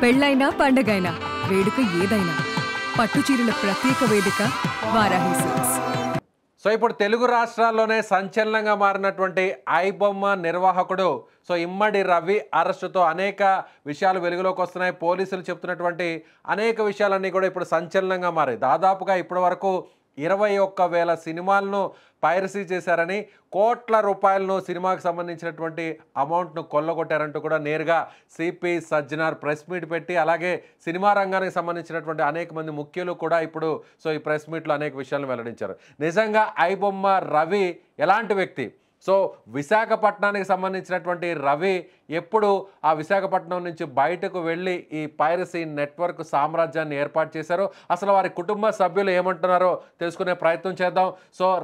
పెళ్ళైనా పండగైనా వేడుక ఏదైనా పట్టు చీరల ప్రత్యేక వేదిక వారాహి సిల్క్స్. సో ఇప్పుడు తెలుగు రాష్ట్రాల్లోనే సంచలనంగా మారినటువంటి ఐబొమ్మ నిర్వాహకుడు ఇమ్మడి రవి అరెస్టుతో అనేక విషయాలు వెలుగులోకి వస్తున్నాయి. పోలీసులు చెప్తున్నటువంటి అనేక విషయాలన్నీ కూడా ఇప్పుడు సంచలనంగా మారాయి. దాదాపుగా ఇప్పటి వరకు 21,000 సినిమాలను పైరసీ చేశారని, కోట్ల రూపాయలను సినిమాకి సంబంధించినటువంటి అమౌంట్ను కొల్లగొట్టారంటూ కూడా నేరుగా సిపి సజ్జనార్ ప్రెస్ మీట్ పెట్టి, అలాగే సినిమా రంగానికి సంబంధించినటువంటి అనేక మంది ముఖ్యులు కూడా ఇప్పుడు ఈ ప్రెస్ మీట్లో అనేక విషయాలను వెల్లడించారు. నిజంగా ఐబొమ్మ రవి ఎలాంటి వ్యక్తి? విశాఖపట్నానికి సంబంధించినటువంటి రవి ఎప్పుడు ఆ విశాఖపట్నం నుంచి బయటకు వెళ్ళి ఈ పైరసీ నెట్వర్క్ సామ్రాజ్యాన్ని ఏర్పాటు చేశారో, అసలు వారి కుటుంబ సభ్యులు ఏమంటున్నారో తెలుసుకునే ప్రయత్నం చేద్దాం.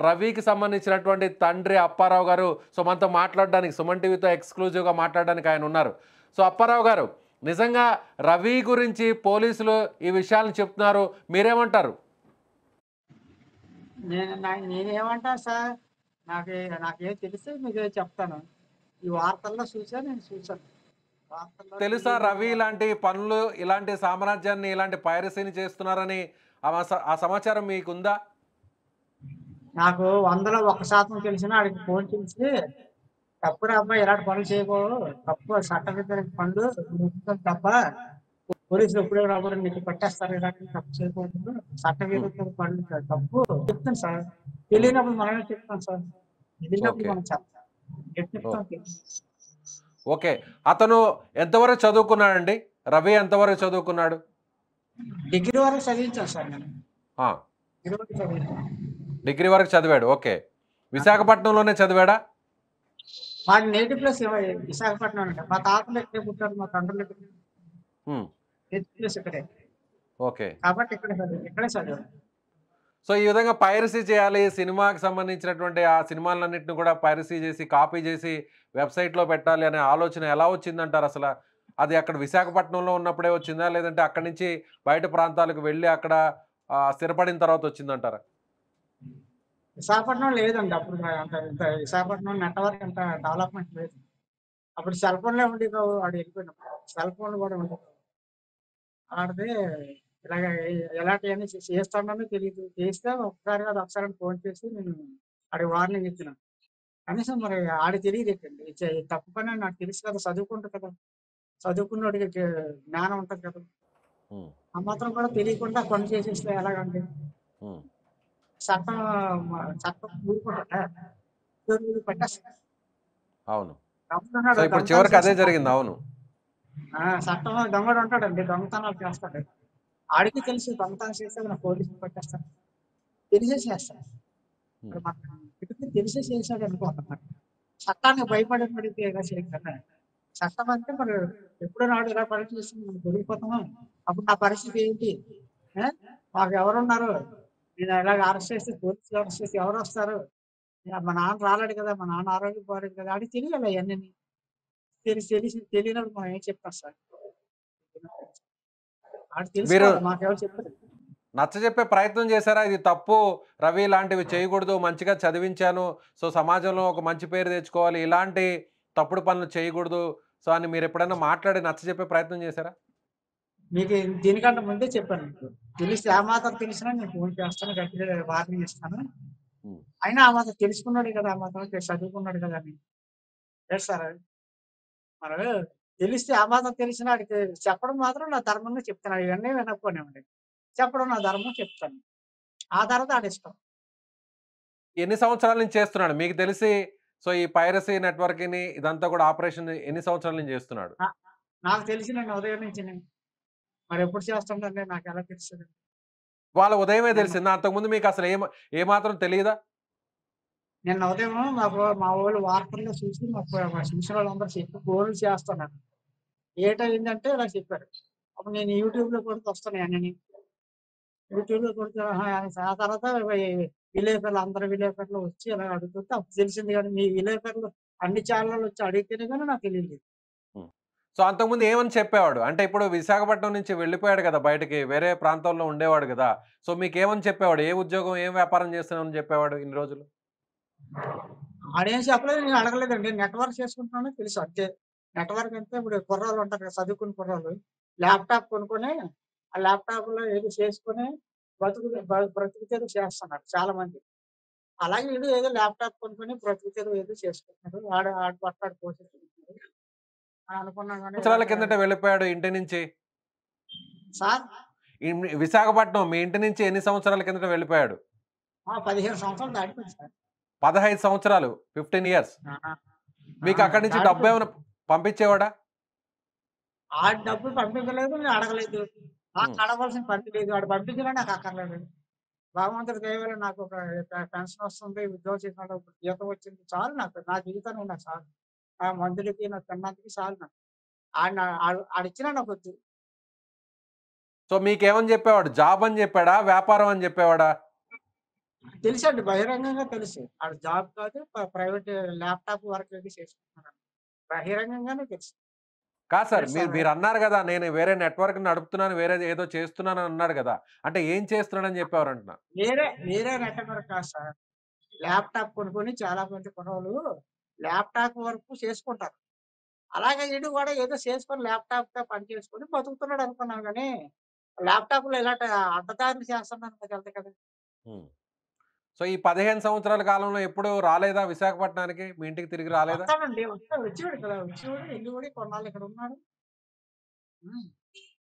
రవికి సంబంధించినటువంటి తండ్రి అప్పారావు గారు మనతో మాట్లాడడానికి, సుమన్ టీవీతో ఎక్స్క్లూజివ్గా మాట్లాడడానికి ఆయన ఉన్నారు. అప్పారావు గారు, నిజంగా రవి గురించి పోలీసులు ఈ విషయాలను చెప్తున్నారు, మీరేమంటారు? నేనేమంటా సార్, నాకేం తెలిస్తే మీకు చెప్తాను. ఈ వార్తల్లో నేను చూశాను. తెలుసా రవి ఇలాంటి పనులు, ఇలాంటి సామ్రాజ్యాన్ని, ఇలాంటి పైరసీని చేస్తున్నారని ఆ సమాచారం మీకుందా? నాకు 100లో 1% తెలిసినా ఆడికి ఫోన్ చేసి, తప్పురా అబ్బాయి, ఇలాంటి పనులు చేయకూడదు, తప్పు, చట్టవిరుద్ధ పనులు తప్ప పోలీసులు ఎప్పుడే రాబోరు, నీకు పట్టేస్తారు, ఇలాంటి తప్పు చేయకూడదు, చట్టవిరుద్ధ పనులు తప్పు చెప్తాను సార్. తెలియనప్పుడు మనమే చెప్తాం సార్, తెలియనప్పుడు మనం చెప్తాం. ఓకే, అతను ఎంతవరకు చదువుకున్నాడండి? రవి ఎంతవరకు చదువుకున్నాడు? డిగ్రీ వరకు చదివించాను సార్ నేను. డిగ్రీ వరకు చదివాడు. ఓకే, విశాఖపట్నంలోనే చదివాడా? మాది నేటివ్ ప్లేస్ విశాఖపట్నం అండి. మా తాతలు ఎక్కడే పుట్టారు, మా తండ్రులు నేటివ్ ప్లేస్ ఇక్కడే. ఓకే, కాబట్టి ఇక్కడే చదివాడు. ఈ విధంగా పైరసీ చేయాలి, సినిమాకి సంబంధించినటువంటి ఆ సినిమాలన్నింటిని కూడా పైరసీ చేసి, కాపీ చేసి వెబ్సైట్లో పెట్టాలి అనే ఆలోచన ఎలా వచ్చిందంటారు? అసలు అది అక్కడ విశాఖపట్నంలో ఉన్నప్పుడే వచ్చిందా, లేదంటే అక్కడి నుంచి బయట ప్రాంతాలకు వెళ్ళి అక్కడ స్థిరపడిన తర్వాత వచ్చిందంటారా? విశాఖపట్నం లేదండి అప్పుడు. విశాఖపట్నం నెట్వర్క్ అంత డెవలప్మెంట్ లేదు. అప్పుడు సెల్ ఫోన్లే ఉండేది. వాడు వెళ్ళిపోయినప్పుడు సెల్ ఫోన్లు కూడా ఉండేది. ఆడితే ఇలాగ ఎలాంటివన్నీ చేస్తానని తెలియదు. చేస్తే ఒకసారి కాదు, ఒకసారి ఫోన్ చేసి నేను ఆడికి వార్నింగ్ ఇచ్చినాను. కనీసం మరి ఆడి తెలియదు ఎక్కండి, తప్పు పని నాకు తెలుసు కదా, చదువుకుంటా కదా, చదువుకున్నోడికి జ్ఞానం ఉంటుంది కదా. ఆ మాత్రం కూడా తెలియకుండా పని చేసేస్తే ఎలాగండి? చట్టం చట్టం ఊరుకుంటా పట్టేస్తా. అవును, ఇప్పుడు చివరికి అదే జరిగింది. అవును, చట్టం దొంగడు ఉంటాడండి, దొంగతనాలు చేస్తాడు. ఆడికి తెలుసు దొంగతనం చేస్తే నా పోలీసులు పట్టేస్తాను, తెలిసే చేస్తాను. తెలిసే చేశాడు అనుకోవాలి. చట్టానికి భయపడితే ఎలా చేయగలరా? చట్టం అంటే మరి ఎప్పుడో నాడు ఇలా పరీక్ష చేసి మనం దొరికిపోతామా? అప్పుడు నా పరిస్థితి ఏంటి? మాకు ఎవరున్నారు? నేను ఇలాగ అరెస్ట్ చేస్తే, పోలీసులు అరెస్ట్ చేస్తే ఎవరు వస్తారు? మా నాన్న రాలేడు కదా, మా నాన్న ఆరోగ్యం పోలేదు కదా, ఆడికి తెలియాలి అవన్నీ. తెలియనప్పుడు మనం ఏం చెప్తాం సార్? ఆడికి తెలుసు, మాకెవరు చెప్పారు? నచ్చ చెప్పే ప్రయత్నం చేశారా? ఇది తప్పు రవి, ఇలాంటివి చేయకూడదు, మంచిగా చదివించాను, సమాజంలో ఒక మంచి పేరు తెచ్చుకోవాలి, ఇలాంటి తప్పుడు పనులు చేయకూడదు అని మీరు ఎప్పుడైనా మాట్లాడి నచ్చ చెప్పే ప్రయత్నం చేశారా? మీకు దీనికంటే ముందే చెప్పాను. మీకు తెలిస్తే ఆ మాత్రం తెలిసినా నేను ఫోన్ చేస్తాను, గట్టిగా వార్నింగ్ ఇస్తాను. అయినా ఆ మాత్రం తెలుసుకున్నాడు కదా, ఆ మాత్రం చదువుకున్నాడు కదా అని సార్. మరి తెలిస్తే ఆ మాత్రం తెలిసిన వాడికి చెప్పడం మాత్రం నా ధర్మంగా చెప్తున్నాడు. ఇవన్నీ వినకపోనివ్వండి, చెప్పడం నా ధర్మం చెప్తాను. ఆ తర్వాత ఆడిష్టం. ఎన్ని సంవత్సరాల నుంచి చేస్తున్నాడు మీకు తెలిసి? ఈ పైరసీ నెట్వర్క్ ని ఇదంతా కూడా ఆపరేషన్ ఎన్ని సంవత్సరాల నుంచి చేస్తున్నాడు? నాకు తెలిసి నేను ఉదయం నుంచి. మరి ఎప్పుడు చేస్తుండే నాకు ఎలా తెలుస్తుంది? వాళ్ళ ఉదయమే తెలిసిందా? అంతకుముందు మీకు అసలు ఏమాత్రం తెలియదా? నిన్న ఉదయం మా వాళ్ళు వార్తల్లో చూసి, చూసిన వాళ్ళందరూ చెప్పి ఫోన్లు చేస్తున్నారు. ఏటైందంటే ఇలా చెప్పారు. అప్పుడు నేను యూట్యూబ్ లో కొడుతూ వస్తున్నాయి అన్నీ. యూట్యూబ్ లో కొడుతూ ఆ తర్వాత విలేకరులు, అందరు విలేకరులు వచ్చి ఇలా అడుగుతుంటే అప్పుడు తెలిసింది. కానీ మీ విలేకరులు అన్ని ఛానళ్ళు వచ్చి అడిగితేనే కానీ నాకు తెలియదు. అంతకుముందు ఏమని చెప్పేవాడు? అంటే ఇప్పుడు విశాఖపట్నం నుంచి వెళ్ళిపోయాడు కదా బయటకి, వేరే ప్రాంతాల్లో ఉండేవాడు కదా. మీకేమని చెప్పేవాడు? ఏ ఉద్యోగం, ఏం వ్యాపారం చేస్తున్నామని చెప్పేవాడు ఇన్ని రోజులు? ఆడేం చెప్పలేదు, నేను అడగలేదండి. నెట్వర్క్ చేసుకుంటున్నానో తెలుసు అంతే. నెట్వర్క్ అంటే ఇప్పుడు కుర్రాళ్ళు ఉంటారు కదా, చదువుకుని కుర్రాళ్ళు, ల్యాప్‌టాప్ కొనుక్కొని, ఆ ల్యాప్‌టాప్‌లో ఏదో చేసుకొని బ్రతుకు తెరువు చేస్తున్నారు చాలామంది. అలాగే ఈడు ఏదో ల్యాప్‌టాప్ కొనుక్కొని బ్రతుకు తెరువు ఏదో చేసుకుంటున్నాడు. ఆడి పొట్ట ఆడు పోషించుకుంటున్నాడు. అని అనుకున్నాం గానీ సంవత్సరాల కిందట వెళ్ళిపోయాడు ఇంటి నుంచి? సార్ విశాఖపట్నం మీ ఇంటి నుంచి ఎన్ని సంవత్సరాల కిందట వెళ్ళిపోయాడు? 15 సంవత్సరాలు దాటిపోయింది సార్. 15 సంవత్సరాలు, 15 ఇయర్స్. ఆ! మీకు అక్కడి నుంచి దాటిపోయింది. డబ్బేమైనా పంపించేవాడా? ఆడు డబ్బులు పంపించలేదు. నేను అడగలేదు. నాకు హ్మ్. అడగవలసిన పని లేదు. ఆడు పంపించినా నాకు అక్కర్లేదు. భగవంతుడి దయ వల్ల నాకు ఒక పెన్షన్ వస్తుంది. ఉద్యోగం చేసినాడు. ఒక జీతం వచ్చింది. చాలు నాకు. నా జీవితానికి నాకు చాలు. ఆ మందులకి, నా తినడానికి చాలు నాకు. ఆడిచ్చినా నాకొద్దు. సో మీకేమని చెప్పేవాడు? జాబ్ అని చెప్పాడా? వ్యాపారం అని చెప్పేవాడా? తెలుసండి. బహిరంగంగా తెలుసు. ఆడు జాబ్ కాదు. ప్రైవేట్ ల్యాప్‌టాప్ వర్క్ అది చేసుకుంటున్నాడు. బహిరంగంగానే తెలుసు. కాదు సార్. తెలుసు మీరు సార్. మీరన్నారు గదా! నేను వేరే నెట్‌వర్క్ నడుపుతున్నాను. వేరేది ఏదో చేస్తున్నానని అన్నాడు గదా! అంటే ఏం చేస్తున్నాడని చెప్పేవారంటున్నా? వేరే నెట్‌వర్క్ కాదు సార్. ల్యాప్‌టాప్ కొనుక్కొని చాలా మంది కుర్రోళ్ళు ల్యాప్‌టాప్ వర్క్ చేసుకుంటారు. అలాగే ఈడు కూడా ఏదో చేసుకొని ల్యాప్‌టాప్‌తో పని చేసుకొని బతుకుతున్నాడు అనుకున్నాను గానీ, ల్యాప్‌టాప్‌లో ఇలాంటి అడ్డదారులు చేస్తున్నాను నాకు తెలదు కదా! హ్మ్. సో ఈ 15 సంవత్సరాల కాలంలో ఎప్పుడూ రాలేదా విశాఖపట్నానికి? మీ ఇంటికి తిరిగి రాలేదా? వస్తాడండి. వస్తాడు. వచ్చేవాడు కదా! వచ్చేవాడు, ఎళ్ళేవాడు. కొన్నాళ్ళు ఇక్కడ ఉన్నాడు. హ్మ్.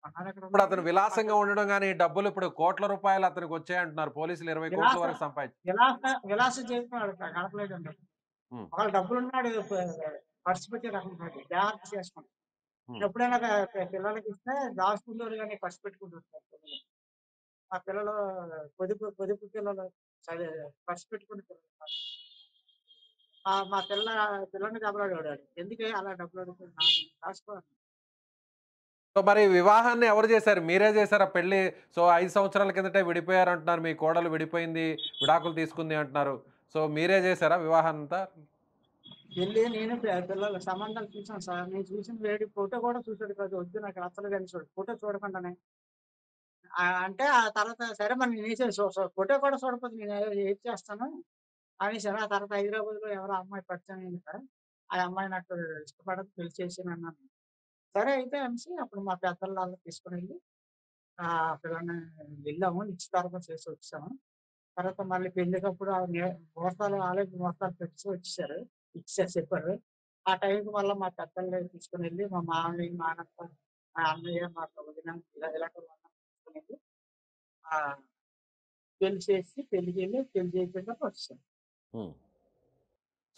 కొన్నాళ్ళు ఇక్కడ ఇప్పుడు ఉన్నాడు. అతను విలాసంగా ఉండడం గాని, డబ్బులు ఇప్పుడు కోట్ల రూపాయలు అతనికి వచ్చాయంటున్నారు. పోలీసులు 20,00,00,000 విలాస వరకు విలాస జీవితం ఆడు గడపలేదండి. హ్మ్. ఒకవేళ డబ్బులున్నాడు ఖర్చు పెట్టే రకం కాదు. జాగ్రత్త చేసుకుంటాడు. హ్మ్. ఎప్పుడైనా పిల్లలకిస్తే దాచుకుంటాడు గానీ ఖర్చు పెట్టుకుంటుంటారు పిల్లలు. మా పిల్లలు పొదుపు పిల్లలు ఖర్చు పెట్టుకునే పిల్లలు కాదు. మా పిల్లని దెబ్బలాడేవాడు ఆడు. ఎందుకే అలా డబ్బులు అడుగుతున్నావు? దాసుకో. సో మరి వివాహాన్ని ఎవరు చేశారు? మీరే చేసారా పెళ్లి? సో 5 సంవత్సరాల కిందటే విడిపోయారంటున్నారు. మీ కోడలు విడిపోయింది, విడాకులు తీసుకుంది అంటున్నారు. సో మీరే చేసారా వివాహమంతా? ఎళ్లి నేను పిల్లలు సంబంధాలు చూసాను సార్. నేను చూసిన ఫోటో కూడా చూసాడు కాదు. వద్దు నాకు నచ్చలేదని ఫోటో చూడకుండానే. అంటే ఆ తర్వాత సరే మరి నేనేం ఫోటో కూడా చూడకపోతే నేను ఏది చేస్తాను అనేసాను. ఆ తర్వాత హైదరాబాద్‌లో ఎవరో అమ్మాయి పరిచయం అయిందట. ఆ అమ్మాయి నాకు ఇష్టపడదు పెళ్లి చేసేయనన్నాను. సరే అయితే అనేసి అప్పుడు మా పెద్దోళ్ళు ఆళ్ళని తీసుకొనెళ్ళి పిల్లని వెళ్ళాము. నిశ్చితార్థం చేసి వచ్చాము. తర్వాత మళ్ళీ పెళ్ళికప్పుడు ముహూర్తాలు ఆళ్ళే ముహూర్తాలు పెట్టి వచ్చేసారు. ఇచ్చేసారు చెప్పారు. ఆ టైంకి మళ్ళా మా పెద్దల్ని తీసుకొనెళ్ళి మా మామయ్య, మా నాన్నత్త, మా అన్నయ్య, మా వదిన ఇలాంటి వాళ్ళని తీసుకొనెళ్ళి ఆహ్, పెళ్లి చేసి పెళ్లికెళ్ళి పెళ్లి చేయకుండా వచ్చేసాం. హ్మ్.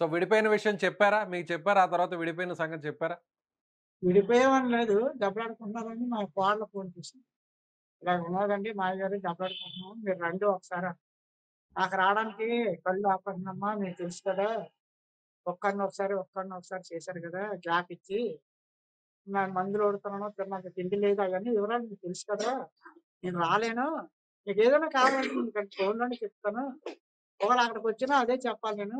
సో విడిపోయిన విషయం చెప్పారా? మీకు చెప్పారా? ఆ తర్వాత విడిపోయిన సంగతి చెప్పారా? విడిపోయామని లేదు. దెబ్బలాడుకుంటున్నారని మా కోడలు ఫోన్ చేసింది. ఇలాగ ఉన్నదండి మావయ్య గారు దెబ్బలాడుకుంటున్నాం. మీరు రండి ఒకసారి. నాకు రావడానికి కళ్ళు ఆపరేషన్ అమ్మా మీకు తెలుసు కదా! ఒక్కడిని ఒకసారి చేశారు కదా! గ్యాప్ ఇచ్చి. నేను మందులు వాడుతున్నాను. నాకు తిండి లేదు అవన్నీ వివరాలు మీకు తెలుసు కదా! నేను రాలేను. మీకేదైనా కావాలంటే మీకు ఫోన్‌లోనే చెప్తాను. ఒకవేళ అక్కడికొచ్చినా అదే చెప్పాలి నేను.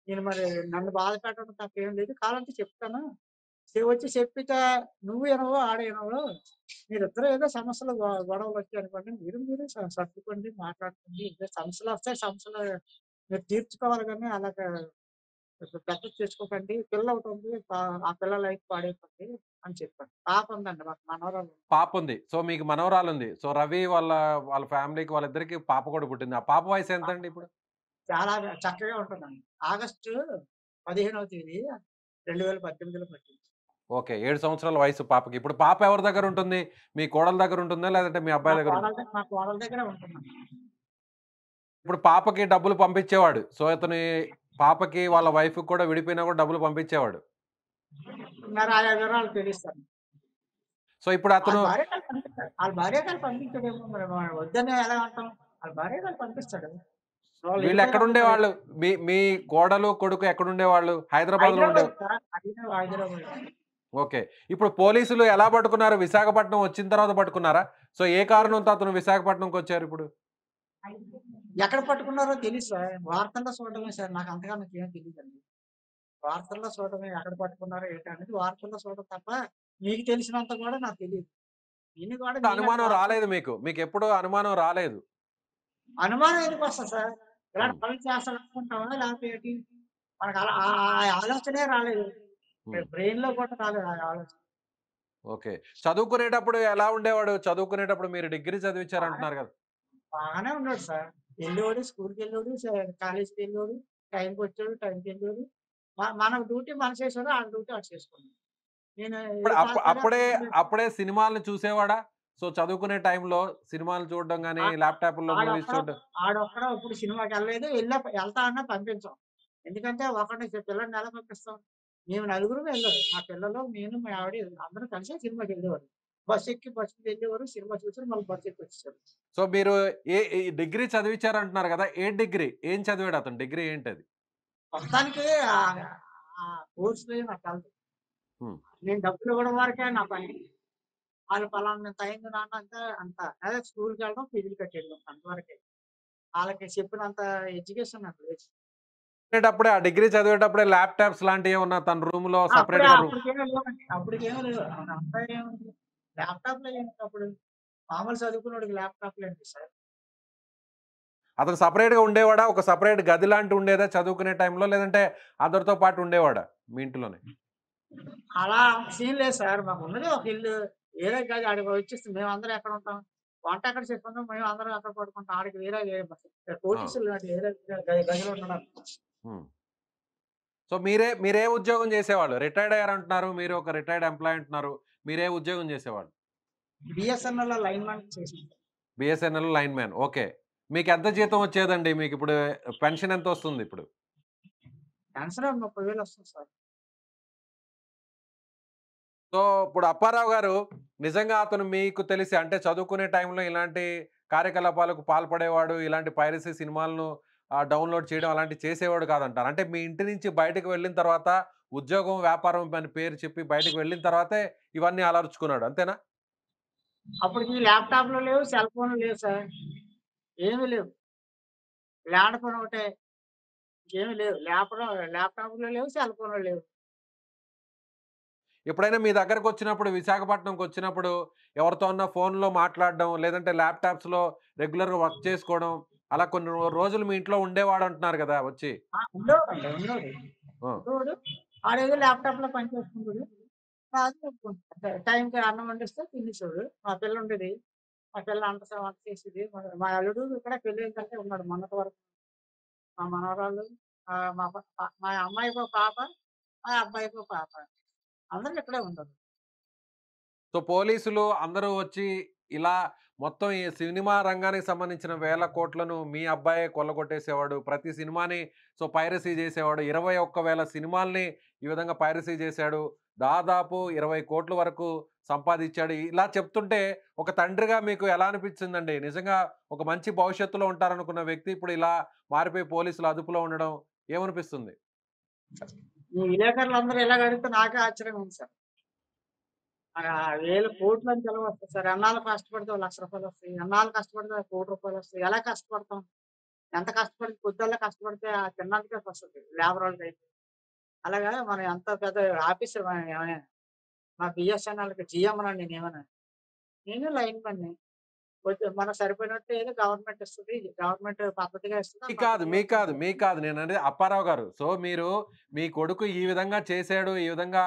నేను మరి నన్ను బాధ పెట్టడం తప్పేం లేదు. కావాలంటే చెప్తాను. వచ్చి చెప్పితే నువ్వు ఇనవు, ఆడు ఇనవు. మీరిద్దరు ఏదో సమస్యలు గొడవలొచ్చాయనుకోండి. మీరు సర్దుకోండి, మాట్లాడుకోండి. ఏదో సమస్యలొస్తాయి. సమస్యలు మీరు తీర్చుకోవాలి గానీ అలాగా పెద్దది చేసుకోకండి. పిల్ల ఒకటుంది. ఆ పిల్ల లైఫ్ పాడైపోద్ది అని చెప్పాను. పాప ఉందండి మాకు మనవరాలు. పాపుంది. సో మీకు మనవరాలుంది. సో రవి వాళ్ళ ఫ్యామిలీకి వాళ్ళిద్దరికీ పాప కూడా పుట్టింది. ఆ పాప వయసు ఎంతండి ఇప్పుడు? చాలా చక్కగా ఉంటుందండి. ఆగస్టు 15వ తేదీ 2018లో పుట్టింది. ఓకే. 7 సంవత్సరాల వయసు పాపకి. ఇప్పుడు పాప ఎవరి దగ్గరుంటుంది? మీ కోడలు దగ్గరుంటుందా? లేదంటే మీ అబ్బాయి దగ్గరుంటుందా? మా కోడల దగ్గరే ఉంటుందండి. ఇప్పుడు పాపకి డబ్బులు పంపించేవాడు. సో పాపకి వాళ్ళ వైఫ్‌కి కూడా విడిపోయినా కూడా డబ్బులు పంపించేవాడు. మరి ఆయా వివరాలు తెలుస్తాను. సో ఇప్పుడు అతను ఆళ్ళ భార్య గారు పంపించాడేమో మరి వద్దని ఎలా అంటాం? ఆళ్ళ భార్య గారు పంపిస్తాడు. వాళ్ళు వెళ్ళిపోయినప్పుడు మరి వీళ్ళెక్కడుండేవాళ్ళు? మీ మీ కోడలు, కొడుకు ఎక్కడుండేవాళ్ళు? హైదరాబాద్‌లో హైదరాబాద్ సార్. హైదరాబాద్. ఓకే. ఇప్పుడు పోలీసులు ఎలా పట్టుకున్నారు? విశాఖపట్నం వచ్చిన తర్వాత పట్టుకున్నారా? సో ఏ కారణంతో అతను విశాఖపట్నంకొచ్చారిప్పుడు? ఎక్కడ పట్టుకున్నారో తెలీదు సార్. వార్తల్లో చూడడమే సార్. నాకు అంతగా నాకేం తెలీదండి. వార్తల్లో చూడడమే ఎక్కడ పట్టుకున్నారో ఏంటనేది వార్తల్లో చూడడం తప్ప మీకు తెలిసినంత కూడా నాకు తెలీదు. దీన్ని కూడా మీలాంటి అనుమానం వార్తలు రాలేదు మీకు. మీకెప్పుడు అనుమానం రాలేదు. అనుమానం ఎందుకొస్తది సార్? ఇలాంటి హ్మ్. పనులు చేస్తాడనుకుంటామా? లేకపోతే ఏంటి? మనకు అలా ఆ ఆ ఆలోచనే రాలేదు. హ్మ్. బ్రెయిన్‌లో కూడా రాలేదు ఆ ఆలోచన. ఓకే. చదువుకునేటప్పుడు ఎలా ఉండేవాడు? చదువుకునేటప్పుడు మీరు డిగ్రీ బాగానే చదివించారంటున్నారు కదా! బాగానే ఉన్నాడు సార్. ఎళ్ళేవాడు, స్కూలుకెళ్ళేవాడు, కాలేజీకెళ్ళేవాడు, టైంకొచ్చేవాడు, టైంకెళ్ళేవాడు. మన డ్యూటీ మనం చేసేవాడు. ఆడి డ్యూటీ ఆడు చేసుకున్నాడు. నేను అప్పుడు ఏ తాగుతాడో అప్పుడే అప్పుడు అప్పుడే సినిమాలను చూసేవాడా? సో, చదువుకునే టైంలో సినిమాలు చూడడం గాని, ఆ ల్యాప్‌టాప్‌ల్లో మూవీస్ ఆడొక్కడు చూడడం. ఆడొక్కడు ఇప్పుడు సినిమాకెళ్ళలేదు. ఎళ్తా అన్నా పంపించం. ఎందుకంటే ఒకడిని పిల్లోడిని ఎలా పంపిస్తాం? మేము నలుగురం వెళ్ళారు. మా పిల్లలు, నేను, మా ఆవిడ అందరం కలిసే సినిమాకెళ్ళేవారు. బస్సు వెళ్ళేవారు. సినిమా చూసి మళ్ళీ బస్సెక్కొచ్చేసారు. సో, మీరు ఈ డిగ్రీ చదివించారంటున్నారు గదా! ఏ డిగ్రీ? ఏం చదివాడు అతను? డిగ్రీ ఏంటది? మొత్తానికి ఆ కోర్సులో నాకు తెలదు. హ్మ్. నేను డబ్బులు ఇవ్వడం వరకే నా పని. ఆళ్ళు పలానంత అయింది నాన్న అంటే అంత. అదే స్కూలుకెళ్ళడం, ఫీజులు కట్టేయడం అంతవరకే. ఆళ్ళకి చెప్పినంత ఎడ్యుకేషన్ నాకు లేదు. చదివేటప్పుడే ఆ డిగ్రీ చదివేటప్పుడే ల్యాప్‌టాప్స్ లాంటియేమన్నా తన రూమ్‌లో అప్పుడే సెపరేట్‌గా అప్పటికేమీ లేవండి. అప్పటికేమీ లేవు. అంతా ఏముంది ల్యాప్‌టాప్‌లో ఏంటి అప్పుడు? మామూలు చదువుకున్నోడికి ల్యాప్‌టాప్‌లేంటి సార్? అతను సెపరేట్‌గా ఉండేవాడా? ఒక సెపరేట్ గది లాంటిది ఉండేదా చదువుకునే టైంలో? లేదంటే అందరితో పాటు ఉండేవాడా మీ ఇంట్లోనే? అలా సీన్ లేదు సార్. మాకున్నది ఒక ఇల్లు. ఏదో గది ఆడికి వచ్చేసి మేమందరం ఎక్కడుంటాం? వంట ఎక్కడ చేసుకుంటాం, మేమందరం అక్కడ పడుకుంటాం. ఆడికి ఆ! కోటీసులు లాంటి వేరే గదిలో ఉండడం. హ్మ్. సో, మీరే ఉద్యోగం చేసేవాళ్ళు? రిటైర్డ్ అయ్యారంటున్నారు. మీరు ఒక రిటైర్డ్ ఎంప్లాయీ అంటున్నారు. మీరే ఉద్యోగం చేసేవాళ్ళు? బీఎస్ఎన్ఎల్‌లో లైన్‌మాన్ చేశాను. BSNL lineman. ఓకే. మీకెంత జీతం వచ్చేదండి? మీకిప్పుడు పెన్షన్ ఎంతొస్తుందిప్పుడు? పెన్షన్ 30,000 వస్తుంది సార్. సో, ఇప్పుడు అప్పారావు గారు నిజంగా అతను మీకు తెలిసి అంటే చదువుకునే టైంలో ఇలాంటి కార్యకలాపాలకు పాల్పడేవాడు. ఇలాంటి పైరసీ సినిమాలను డౌన్‌లోడ్ చేయడం అలాంటివి చేసేవాడు కాదంటారు. అంటే మీ ఇంటి నుంచి బయటకు వెళ్ళిన తర్వాత ఉద్యోగం, వ్యాపారం అని పేరు చెప్పి బయటకు వెళ్ళిన తర్వాతే ఇవన్నీ అలవరుచుకున్నాడు. అంతేనా? అప్పటికి ల్యాప్‌టాప్‌లు లేవు, సెల్ ఫోన్‌లు లేవు సార్. ఏమి లేవు. ల్యాండ్ ఫోన్ ఒకటే. ఇంకేమి లేవు. ల్యాప్‌టాప్‌లు లేవు, సెల్ ఫోన్‌లు లేవు. ఎప్పుడైనా మీ దగ్గరకొచ్చినప్పుడు విశాఖపట్నంకొచ్చినప్పుడు ఎవరితో అన్నా ఫోన్‌లో మాట్లాడడం, లేదంటే ల్యాప్‌టాప్స్‌లో రెగ్యులర్‌గా వర్క్ చేసుకోవడం, అలా కొన్ని రోజులు మీ ఇంట్లో ఉండేవాడంటున్నారు గదా! వచ్చి. ఉండేవాడండి. ఉండేవాడు. ఆ! ఉండేవాడు. ఆడేదో ల్యాప్‌టాప్‌లో పని చేసుకుంటాడు. అది చెప్పుకుంటా. టైంకి అన్నం వండిస్తే తినేసేవాడు. మా పిల్ల ఉండేది. మా పిల్ల వంట చేసేది. మా అల్లుడు ఇక్కడ పెళ్ళయిన తర్వాతే ఉన్నాడు మొన్నటి వరకు. మా మనవరాళ్ళు మా అమ్మాయికో పాప, మా అబ్బాయికో పాప. అందరూ ఇక్కడే ఉన్నారు. సో, పోలీసులు అందరూ వచ్చి ఇలా మొత్తం ఈ సినిమా రంగానికి సంబంధించిన వేల కోట్లను మీ అబ్బాయే కొల్లగొట్టేసేవాడు. ప్రతి సినిమాని పైరసీ జేసేవాడు. 21,000 సినిమాల్ని ఈ విధంగా పైరసీ జేశాడు. దాదాపు 20,00,00,000 వరకు సంపాదిచ్చాడు. ఇలా చెప్తుంటే ఒక తండ్రిగా మీకు ఎలా అనిపించిందండి? నిజంగా ఒక మంచి భవిష్యత్తులో ఉంటారనుకున్న వ్యక్తి ఇప్పుడు ఇలా మారిపోయి పోలీసుల అదుపులో ఉండడం ఏమనిపిస్తుంది? ఈ విలేకరులందరూ ఇలాగ అడిగితే నాకే ఆశ్చర్యంగా ఉంది సార్. వేలు కోట్లని తెలవొస్తాయి సార్. ఎన్నాళ్ళు కష్టపడితే ఓ రూ. 1,00,000 వస్తాయి. ఎన్నాళ్ళు కష్టపడితే ఓ రూ. 1,00,00,000 ఎలా కష్టపడతాం? ఎంత కష్టపడి పొద్దుల్ల కష్టపడితే ఆ తిన్నందుకే వస్తది. లేబరోళ్ళకైతే. అలాగా మనం ఎంత పెద్ద ఆఫీసర్ ఏమైనా మా బిఎస్ఎన్ఎల్‌కి జీఎంనండి నేనేమన్నా. నేను లైన్‌మన్‌ని. కొంచెం మనకు సరిపోయినట్టు ఏదో గవర్నమెంట్ ఇస్తది. గవర్నమెంట్ పద్ధతిగా ఇస్తది. ఆ మీకు కాదు. పద్ధతిలో మీకు కాదు. మీకు కాదు. నేననేది అప్పారావు గారు. సో, మీరు మీ కొడుకు ఈ విధంగా చేసాడు. ఈ విధంగా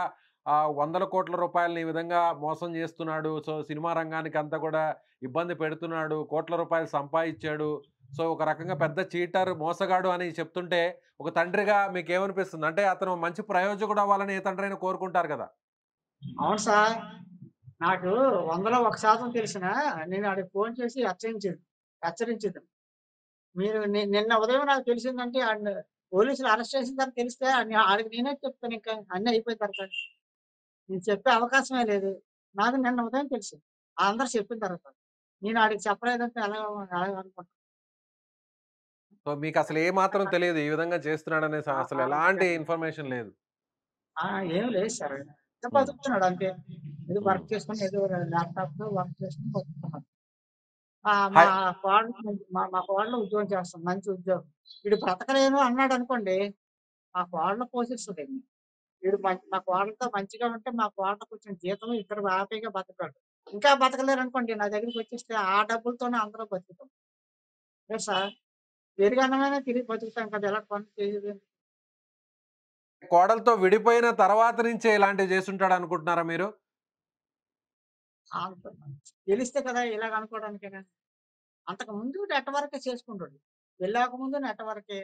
వందల కోట్ల రూపాయలని ఈ విధంగా మోసం చేస్తున్నాడు. సో, సినిమా రంగానికంతా కూడా ఇబ్బంది పెడుతున్నాడు. కోట్ల రూపాయలు సంపాదిచ్చాడు. సో, ఒక రకంగా పెద్ద చీటర్, మోసగాడు అని చెప్తుంటే ఒక తండ్రిగా మీకేమనిపిస్తుంది? అంటే అతను మంచి ప్రయోజకుడు అవ్వాలని ఏ తండ్రైనా కోరుకుంటారు కదా! అవును సార్. నాకు 100లో 1% తెలిసినా నేను ఆడికి ఫోను చేసి హెచ్చరించేదాన్ని. మీరు నిన్న ఉదయం నాకు తెలిసిందంటే పోలీసులు అరెస్ట్ చేసిన తర్వాత తెలిస్తే ఆడికి నేనే చెప్తానింకా అన్నీ అయిపోయిన తర్వాత. నేను చెప్పే అవకాశమే లేదు. నాకు నిన్న ఉదయం తెలిసింది. అందరూ చెప్పిన తర్వాత. నేను ఆడికి చెప్పలేదంటే ఎలాగనుకుంటారు. సో, మీకసలు ఏ మాత్రం తెలియదు. ఈ విధంగా చేస్తున్నాడనే ఆ! అసలు ఆ! ఎలాంటి ఇన్ఫర్మేషన్ లేదు. ఆ! ఏమి లేదు సార్. ఏదో హ్మ్. బతుకుతున్నాడు అంతే. ఏదో హ్మ్. వర్క్ చేసుకొని ఏదో ల్యాప్‌టాప్‌లో వర్క్ చేసుకొని బతుకుతున్నాడు. మా హై మా కోడలు ఉద్యోగం చేస్తుంది. మంచి ఉద్యోగం. వీడు బ్రతకలేను అన్నాడనుకోండి, మా కోడలు పోషిస్తదండి. మా కోడలతో మంచిగా ఉంటే మా కోడలు కొంచెం జీతం ఇద్దరు హ్యాపీగా బతకగలరు. ఇంకా బతకలేరనుకోండి నా దగ్గరికొచ్చేస్తే ఆ డబ్బులతోనే అందరం బతుకుతాం. లేదు సార్. పెరుగన్నమైనా తిరిగి బతుకుతాం కదా! ఎలా పనులు చేయలేదు. కోడలతో విడిపోయిన తర్వాత నుంచే ఇలాంటివి చేసుంటాడనుకుంటున్నారా మీరు? అనుకున్నాను. తెలిస్తే కదా ఇలాగ అనుకోవడానికేనా. అంతకు ముందు నెట్‌వర్కే చేసుకుంటాడు. పెళ్ళాక ముందు నెట్‌వర్కే.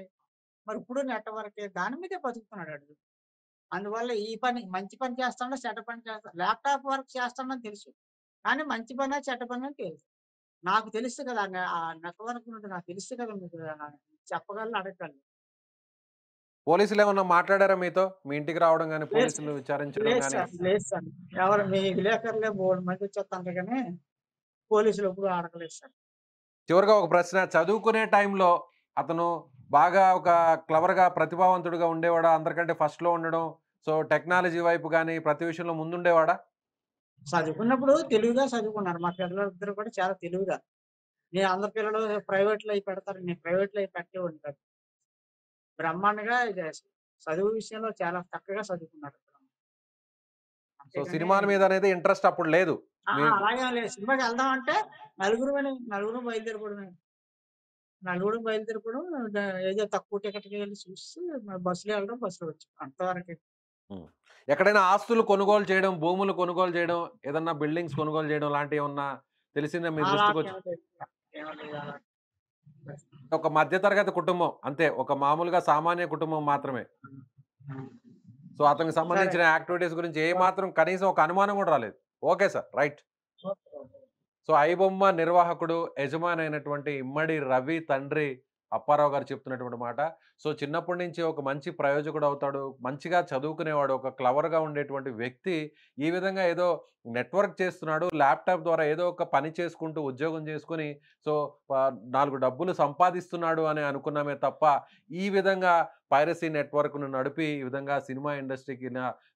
మరి ఇప్పుడు నెట్‌వర్కే. దాని మీదే బతుకుతున్నాడు ఆడు. అందువల్ల ఈ పని మంచి పని చేస్తాడో, చెడ్డ పని చేస్తాడో ల్యాప్‌టాప్ వర్క్ చేస్తాడని తెలుసు. కానీ మంచి పనా, చెడ్డ పనా తెలీదు. నాకు తెలుసు కదా! ఆ నెట్‌వర్క్ నుండి నాకు తెలుసు కదా! మీకు చెప్పగలను, అడగగలను. పోలీసులు ఏమన్నా మాట్లాడారా మీతో? మీ ఇంటికి రావడం గాని, లేదు పోలీసులు విచారించడం లేదు గాని? సార్. లేదు సార్. ఎవరు మీ విలేకరులే బోలెడు మంది వచ్చేత్తండ్రు గానీ, పోలీసులు ఎప్పుడు అడగలేదు సార్. చివరగా ఒక ప్రశ్న. చదువుకునే టైంలో అతను బాగా ఒక క్లవర్‌గా, ప్రతిభావంతుడిగా ఉండేవాడా? అందరికంటే ఫస్ట్‌లో ఉండడం. సో, టెక్నాలజీ వైపు గాని, ప్రతి విషయంలో ముందుండేవాడా? చదువుకున్నప్పుడు తెలివిగా చదువుకున్నారు. మా పిల్లలిద్దరూ కూడా చాలా తెలివిగా. అందరు పిల్లలు ప్రైవేట్‌లో అయి పెడతారు. నేను ప్రైవేట్‌లో అయి పెట్టేవాడిని కాదు. బ్రహ్మాండంగా చదువు విషయంలో చాలా చక్కగా చదువుకున్నారు. సో, అంతేగాని సినిమాల మీద అనేది ఇంట్రెస్ట్ అప్పుడు లేదు. మీకు అలాగేం లేదు. సినిమాకెళ్దాం అంటే నలుగురం బయలుదేరిపోవడమే. నలుగురం బయలుదేరిపోవడం ఏదో తక్కువ టికెట్‌కి వెళ్లి చూసి బస్సులో వెళ్ళడం, బస్సులో వచ్చాం. అంతవరకే. హ్మ్. ఎక్కడైనా ఆస్తులు కొనుగోలు చేయడం, భూములు కొనుగోలు చేయడం, ఏదన్నా బిల్డింగ్స్ కొనుగోలు చేయడం లాంటియేమన్నా తెలిసిందా మీ దృష్టికొచ్చి? అలాంటివేమి లేదు. ఏమి లేదు అలాంటి. ఒక మధ్య తరగతి కుటుంబం అంతే. ఒక మామూలుగా సామాన్య కుటుంబం మాత్రమే. సో, అతనికి సరే. సంబంధించిన యాక్టివిటీస్ గురించి ఏ మాత్రం కనీసం ఒక అనుమానం గూడా రాలేదు. Okay sir. Right. Okay. So, iBomma నిర్వాహకుడు, యజమానైనటువంటి ఇమ్మడి రవి తండ్రి అప్పారావు గారు చెప్తున్నటువంటి మాట. సో, చిన్నప్పటి నుంచి ఒక మంచి ప్రయోజకుడవుతాడు. మంచిగా చదువుకునేవాడు. ఒక క్లవర్‌గా ఉండేటువంటి వ్యక్తి ఈ విధంగా ఏదో నెట్‌వర్క్ చేస్తున్నాడు. ల్యాప్‌టాప్ ద్వారా ఏదో ఒక పని చేసుకుంటూ, ఉద్యోగం చేసుకొని సో, 4 డబ్బులు సంపాదిస్తున్నాడు అని అనుకున్నామే తప్ప, ఈ విధంగా పైరసీ నెట్‌వర్క్‌ను నడిపి, ఈ విధంగా సినిమా ఇండస్ట్రీకి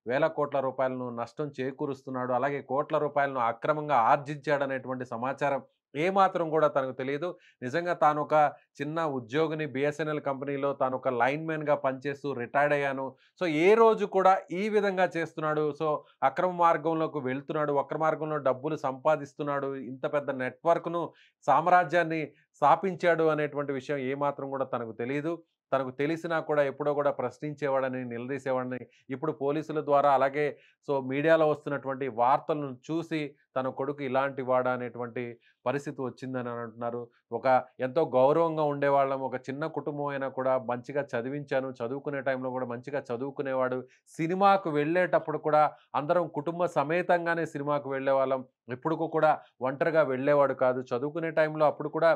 వేల కోట్ల రూపాయలను నష్టం చేకూరుస్తున్నాడు. అలాగే కోట్ల రూపాయలను అక్రమంగా ఆర్జించాడనేటువంటి సమాచారం ఏమాత్రం గూడా తనకు తెలీదు. నిజంగా తానొక చిన్న ఉద్యోగిని బీఎస్ఎన్ఎల్ కంపెనీలో తానొక లైన్‌మెన్‌గా పనిచేస్తూ రిటైర్డ్ అయ్యాను. సో, ఏ రోజు కూడా ఈ విధంగా చేస్తున్నాడు. సో, అక్రమ మార్గంలోకి వెళ్తున్నాడు. వక్ర మార్గంలో డబ్బులు సంపాదిస్తున్నాడు. ఇంత పెద్ద నెట్‌వర్క్‌ను, సామ్రాజ్యాన్ని స్థాపించాడు అనేటువంటి విషయం ఏమాత్రం గూడా తనకు తెలీదు. తనకు తెలిసినా కూడా ఎప్పుడో గూడా ప్రశ్నించేవాడని, నిలదీసేవాడని ఇప్పుడు పోలీసుల ద్వారా అలాగే సో, మీడియాలో వస్తున్నటువంటి వార్తలను చూసి తన కొడుకు ఇలాంటి వాడా అనేటువంటి పరిస్థితి వచ్చిందని అంటున్నారు. ఒక ఎంతో గౌరవంగా ఉండేవాళ్ళం. ఒక చిన్న కుటుంబం అయినా కూడా మంచిగా చదివించాను. చదువుకునే టైంలో గూడా మంచిగా చదువుకునేవాడు. సినిమాకు వెళ్ళేటప్పుడు కూడా అందరం కుటుంబ సమేతంగానే సినిమాకు వెళ్ళేవాళ్ళం. ఎప్పుడుకు కూడా ఒంటరిగా వెళ్ళేవాడు కాదు. చదువుకునే టైంలో అప్పుడు కూడా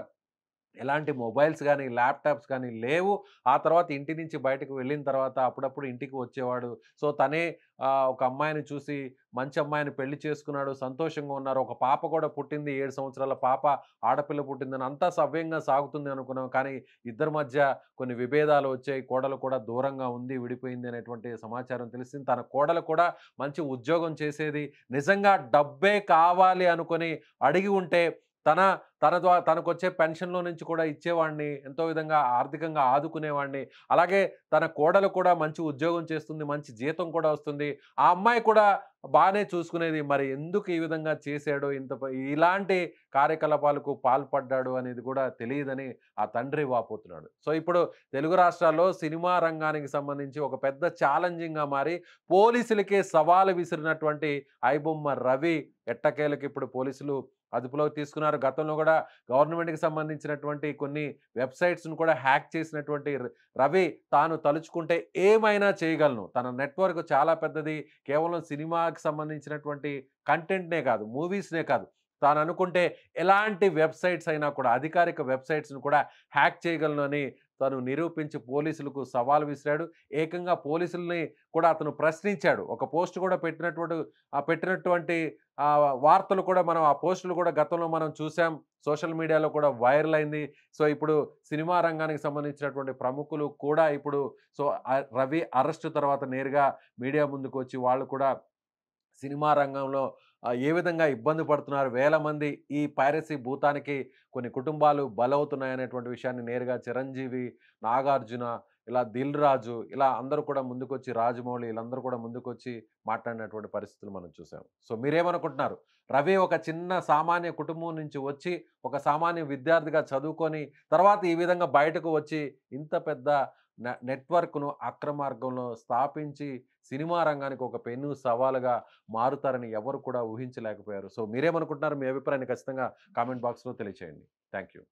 ఎలాంటి మొబైల్స్ గానీ, ల్యాప్‌టాప్స్ గానీ లేవు. ఆ తర్వాత ఇంటి నుంచి బయటకు వెళ్ళిన తర్వాత అప్పుడప్పుడు ఇంటికి వచ్చేవాడు. సో, తనే ఒక అమ్మాయిని చూసి మంచి అమ్మాయిని పెళ్లి చేసుకున్నాడు. సంతోషంగా ఉన్నారు. ఒక పాప కూడా పుట్టింది. 7 సంవత్సరాల పాప, ఆడపిల్ల పుట్టిందని అంతా సవ్యంగా సాగుతుంది అనుకున్నాం. కానీ ఇద్దరి మధ్య కొన్ని విభేదాలు వచ్చాయి. కోడలు కూడా దూరంగా ఉంది, విడిపోయింది అనేటువంటి సమాచారం తెలిసింది. తన కోడలు కూడా మంచి ఉద్యోగం చేసేది. నిజంగా డబ్బే కావాలి అనుకోని అడిగి ఉంటే తన తనకొచ్చే పెన్షన్‌లో నుంచి కూడా ఇచ్చేవాడిని. ఎంతో విధంగా ఆర్థికంగా ఆదుకునేవాడిని. అలాగే తన కోడలు కూడా మంచి ఉద్యోగం చేస్తుంది. మంచి జీతం కూడా వస్తుంది. ఆ అమ్మాయి కూడా బానే చూసుకునేది. మరి ఎందుకు ఈ విధంగా చేశాడో ఇలాంటి కార్యకలాపాలకు పాల్పడ్డాడు అనేది కూడా తెలీదని ఆ తండ్రి వాపోతున్నాడు. సో, ఇప్పుడు తెలుగు రాష్ట్రాల్లో సినిమా రంగానికి సంబంధించి ఒక పెద్ద ఛాలెంజింగ్‌గా మారి పోలీసులకే సవాలు విసిరినటువంటి ఐబొమ్మ రవి ఎట్టకేలకు ఇప్పుడు పోలీసులు అదుపులోకి తీసుకున్నారు. గతంలో గూడా గవర్నమెంట్‌కి సంబంధించినటువంటి కొన్ని వెబ్‌సైట్స్‌ను కూడా హ్యాక్ చేసినటువంటి రవి తాను తలుచుకుంటే ఏమైనా చేయగలను. తన నెట్‌వర్క్ చాలా పెద్దది. కేవలం సినిమాకి సంబంధించినటువంటి కంటెంట్‌నే కాదు, మూవీస్‌నే కాదు. తాననుకుంటే ఎలాంటి వెబ్‌సైట్స్ అయినా కూడా అధికారిక వెబ్‌సైట్స్‌ను కూడా హ్యాక్ చేయగలను అని తను నిరూపించి పోలీసులకు సవాల్ విసిరాడు. ఏకంగా పోలీసుల్ని కూడా అతను ప్రశ్నించాడు. ఒక పోస్ట్ కూడా పెట్టినటువంటి వార్తలు కూడా మనం ఆ పోస్టులు కూడా గతంలో మనం చూసాం. సోషల్ మీడియాలో కూడా వైరల్ అయింది. సో, ఇప్పుడు సినిమా రంగానికి సంబంధించినటువంటి ప్రముఖులు కూడా ఇప్పుడు సో, రవి అరెస్టు తర్వాత నేరుగా మీడియా ముందుకొచ్చి వాళ్ళు కూడా సినిమా రంగంలో ఏ విధంగా ఇబ్బంది పడుతున్నారు. వేల మంది ఈ పైరసీ భూతానికి కొన్ని కుటుంబాలు బలవుతున్నాయనేటువంటి విషయాన్ని నేరుగా చిరంజీవి, నాగార్జున, ఇలా దిల్ రాజు ఇలా అందరూ కూడా ముందుకొచ్చి రాజమౌళి వీళ్ళందరూ కూడా ముందుకొచ్చి మాట్లాడినటువంటి పరిస్థితులు మనం చూసాం. సో, మీరేమనుకుంటున్నారు? రవి ఒక చిన్న సామాన్య కుటుంబం నుంచి వచ్చి ఒక సామాన్య విద్యార్థిగా చదువుకొని తర్వాత ఈ విధంగా బయటకు వచ్చి ఇంత పెద్ద నెట్‌వర్క్‌ను అక్రమార్గంలో స్థాపించి సినిమా రంగానికి ఒక పెను సవాలుగా మారుతారని ఎవరు కూడా ఊహించలేకపోయారు. సో మీరేమనుకుంటున్నారు? మీ అభిప్రాయాన్ని ఖచ్చితంగా కామెంట్ బాక్స్‌లో తెలియచేయండి. Thank you.